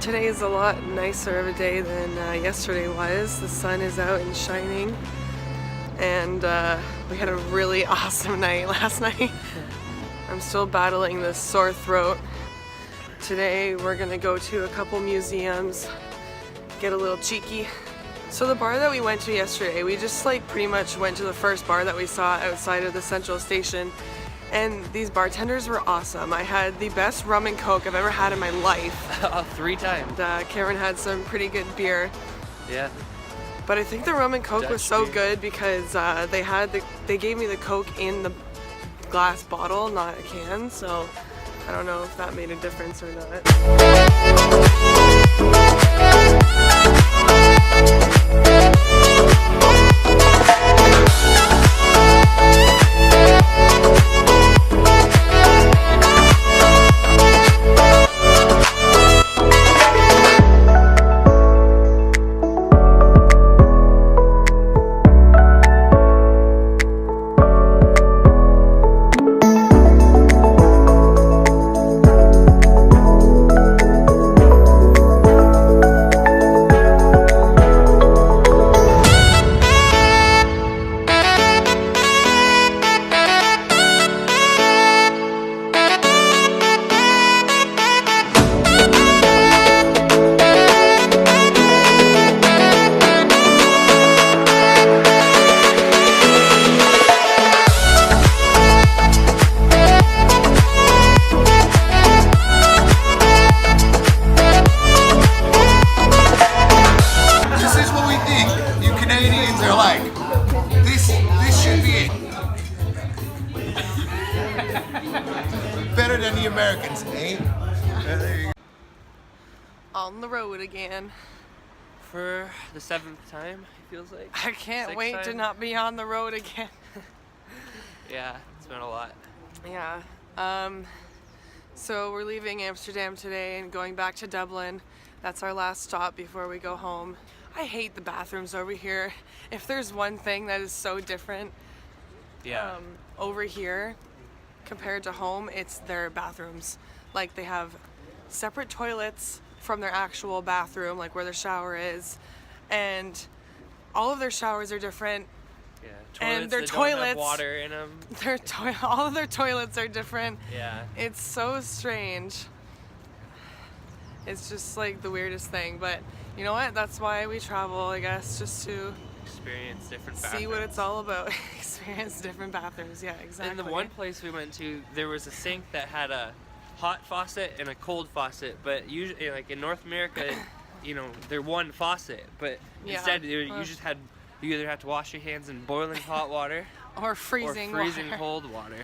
Today is a lot nicer of a day than yesterday was. The sun is out and shining, and we had a really awesome night last night. I'm still battling this sore throat. Today we're gonna go to a couple museums, get a little cheeky. So the bar that we went to yesterday, we just pretty much went to the first bar that we saw outside of the central station. And these bartenders were awesome. I had the best rum and coke I've ever had in my life. 3 times. And, Cameron had some pretty good beer. Yeah. But I think the rum and coke was so good because they gave me the coke in the glass bottle, not a can. So I don't know if that made a difference or not. Better than the Americans, eh? On the road again. For the 7th time, it feels like. I can't 6th wait time. to not be on the road again. Yeah, it's been a lot. Yeah. So we're leaving Amsterdam today and going back to Dublin. That's our last stop before we go home. I hate the bathrooms over here. If there's one thing that is so different over here compared to home, it's their bathrooms. Like, they have separate toilets from their actual bathroom, like where their shower is, and all of their showers are different. Yeah, and their that toilets don't have water in them. All of their toilets are different. Yeah. It's so strange. It's just like the weirdest thing, but you know what? That's why we travel, I guess, just to Experience different bathrooms. see what it's all about. Experience different bathrooms. Yeah, exactly. In the one place we went to, there was a sink that had a hot faucet and a cold faucet, but usually, like in North America, you know, they're one faucet, but instead you either have to wash your hands in boiling hot water or freezing water. Cold water.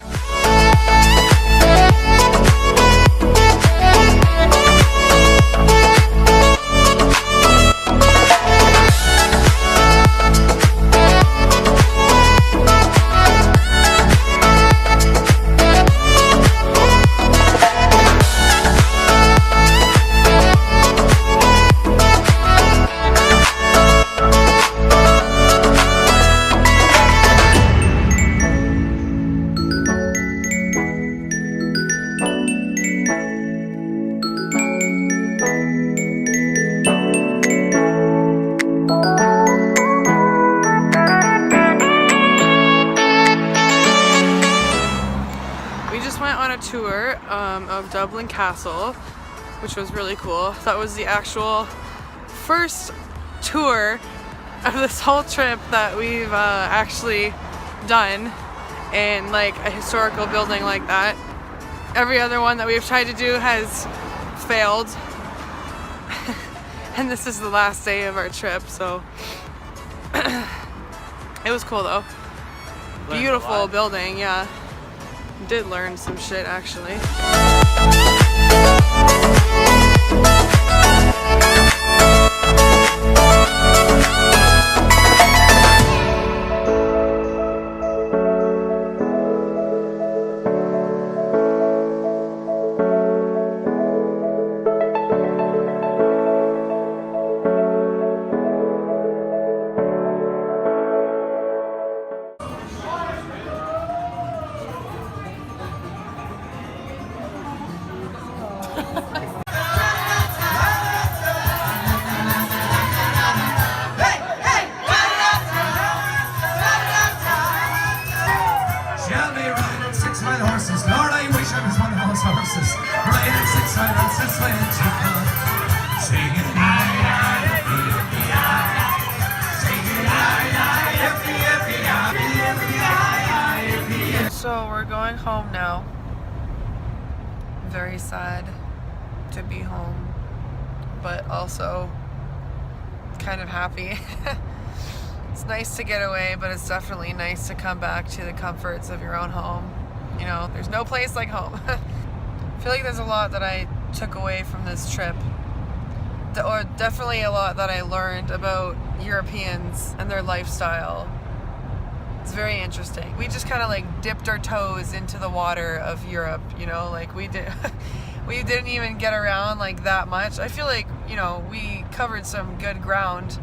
Tour of Dublin Castle, which was really cool. That was the actual first tour of this whole trip that we've actually done in like a historical building like that. Every other one that we've tried to do has failed. And this is the last day of our trip, so it was cool though. Beautiful building, yeah. Did learn some shit actually. going home now. Very sad to be home, but also kind of happy. It's nice to get away, but it's definitely nice to come back to the comforts of your own home. You know, there's no place like home. I feel like there's a lot that I took away from this trip. Or definitely a lot that I learned about Europeans and their lifestyle. It's very interesting. We just kind of like dipped our toes into the water of Europe, you know, like we didn't even get around like that much. I feel like, you know, we covered some good ground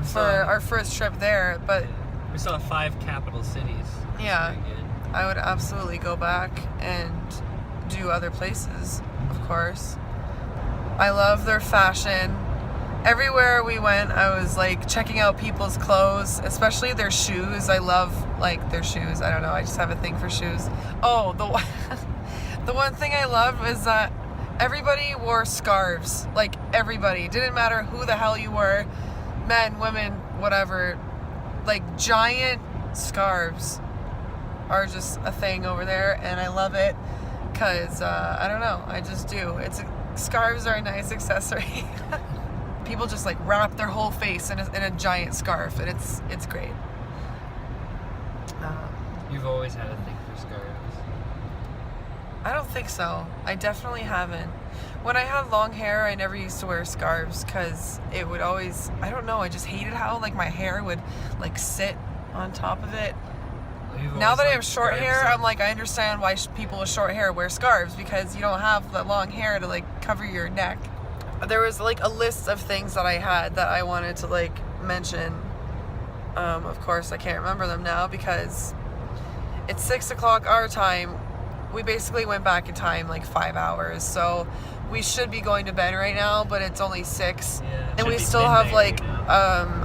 for our first trip there, but we saw 5 capital cities. Yeah, I would absolutely go back and do other places, of course. I love their fashion. Everywhere we went, I was like checking out people's clothes, especially their shoes. I love like their shoes. I don't know, I just have a thing for shoes. Oh, the one thing I loved was that everybody wore scarves. Like everybody. Didn't matter who the hell you were. Men, women, whatever. Like giant scarves are just a thing over there, and I love it because I don't know, I just do. Scarves are a nice accessory. People just like wrap their whole face in a giant scarf, and it's great. You've always had a thing for scarves. I don't think so. I definitely haven't. When I had long hair, I never used to wear scarves because it would always, I don't know, I just hated how like my hair would like sit on top of it. Now that I have short hair, I'm like, I understand why people with short hair wear scarves, because you don't have the long hair to like cover your neck. There was like a list of things that I had that I wanted to like mention. Of course, I can't remember them now because it's 6 o'clock our time. We basically went back in time like 5 hours, so we should be going to bed right now, but it's only 6. Yeah, and we still have like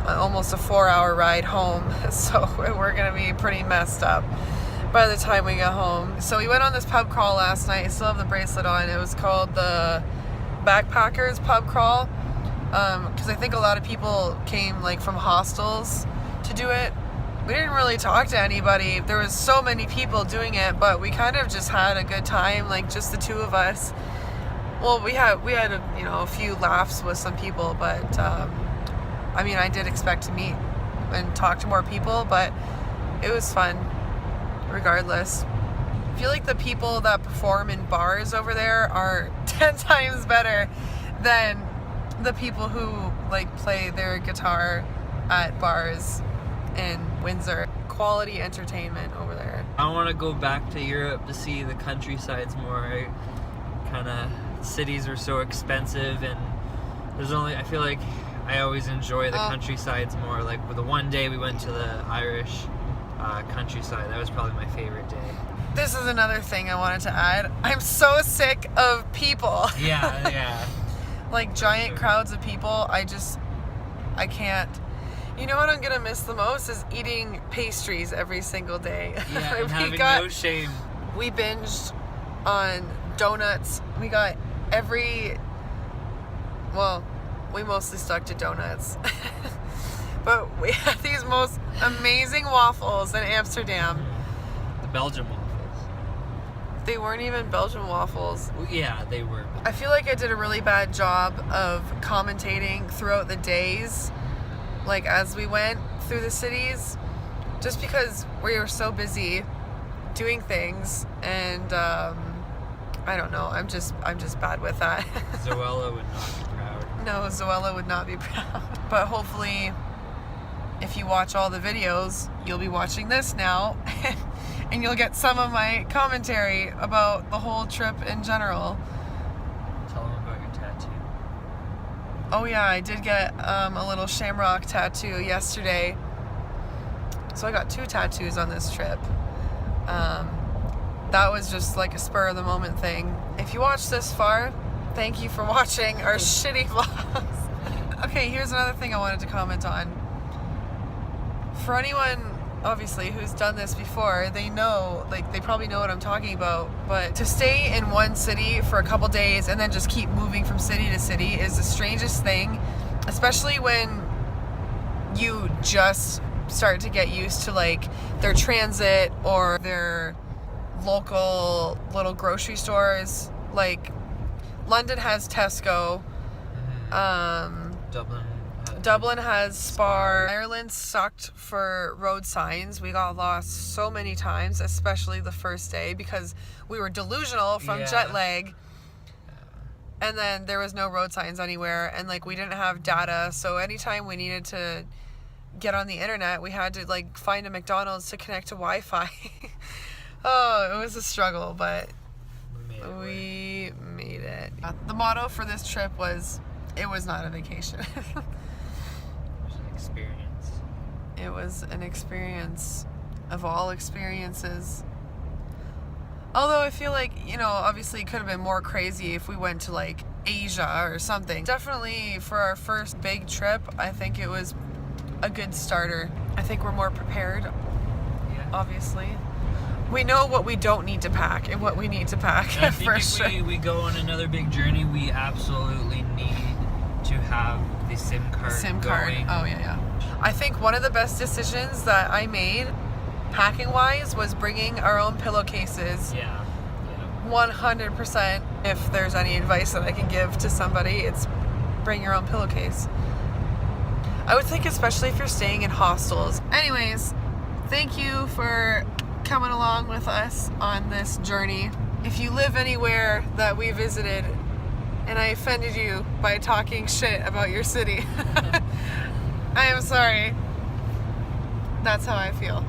almost a 4-hour ride home, so we're gonna be pretty messed up by the time we get home. So we went on this pub crawl last night. I still have the bracelet on. It was called the Backpackers Pub Crawl, because I think a lot of people came like from hostels to do it. We didn't really talk to anybody. There was so many people doing it, but we kind of just had a good time, like just the two of us. Well, we had a few laughs with some people, but I mean, I did expect to meet and talk to more people, but it was fun regardless. I feel like the people that perform in bars over there are 10 times better than the people who like play their guitar at bars in Windsor. Quality entertainment over there. I want to go back to Europe to see the countrysides more. Cities are so expensive, and I feel like I always enjoy the countrysides more. Like with the one day we went to the Irish countryside, that was probably my favorite day. This is another thing I wanted to add. I'm so sick of people. Yeah. Like giant crowds of people. I can't. You know what I'm gonna miss the most is eating pastries every single day. Yeah, and having no shame. We binged on donuts. We got we mostly stuck to donuts. But we had these most amazing waffles in Amsterdam. The Belgian waffles. They weren't even Belgian waffles. Yeah, they were. I feel like I did a really bad job of commentating throughout the days, like as we went through the cities, just because we were so busy doing things, and I don't know, I'm just bad with that. Zoella would not be proud. No, Zoella would not be proud. But hopefully, if you watch all the videos, you'll be watching this now, and you'll get some of my commentary about the whole trip in general. Tell them about your tattoo. Oh yeah, I did get a little shamrock tattoo yesterday. So I got 2 tattoos on this trip. That was just like a spur of the moment thing. If you watched this far, thank you for watching our shitty vlogs. Okay, here's another thing I wanted to comment on. For anyone, obviously, who's done this before, they know, like, they probably know what I'm talking about, but to stay in one city for a couple days and then just keep moving from city to city is the strangest thing, especially when you just start to get used to, like, their transit or their local little grocery stores. Like London has Tesco. Dublin has Spar. Ireland sucked for road signs. We got lost so many times, especially the first day, because we were delusional from jet lag. And then there was no road signs anywhere, and like we didn't have data, so anytime we needed to get on the internet, we had to like find a McDonald's to connect to Wi-Fi. Oh, it was a struggle, but we made it. The motto for this trip was, it was not a vacation. Experience. It was an experience of all experiences. Although I feel like, you know, obviously it could have been more crazy if we went to like Asia or something. Definitely for our first big trip, I think it was a good starter. I think we're more prepared, obviously. We know what we don't need to pack and what we need to pack. And I think if we go on another big journey, we absolutely need to have the SIM card going. Oh yeah. I think one of the best decisions that I made packing wise was bringing our own pillowcases. 100%. If there's any advice that I can give to somebody, it's bring your own pillowcase. I would think especially if you're staying in hostels. Anyways, thank you for coming along with us on this journey. If you live anywhere that we visited and I offended you by talking shit about your city, I am sorry. That's how I feel.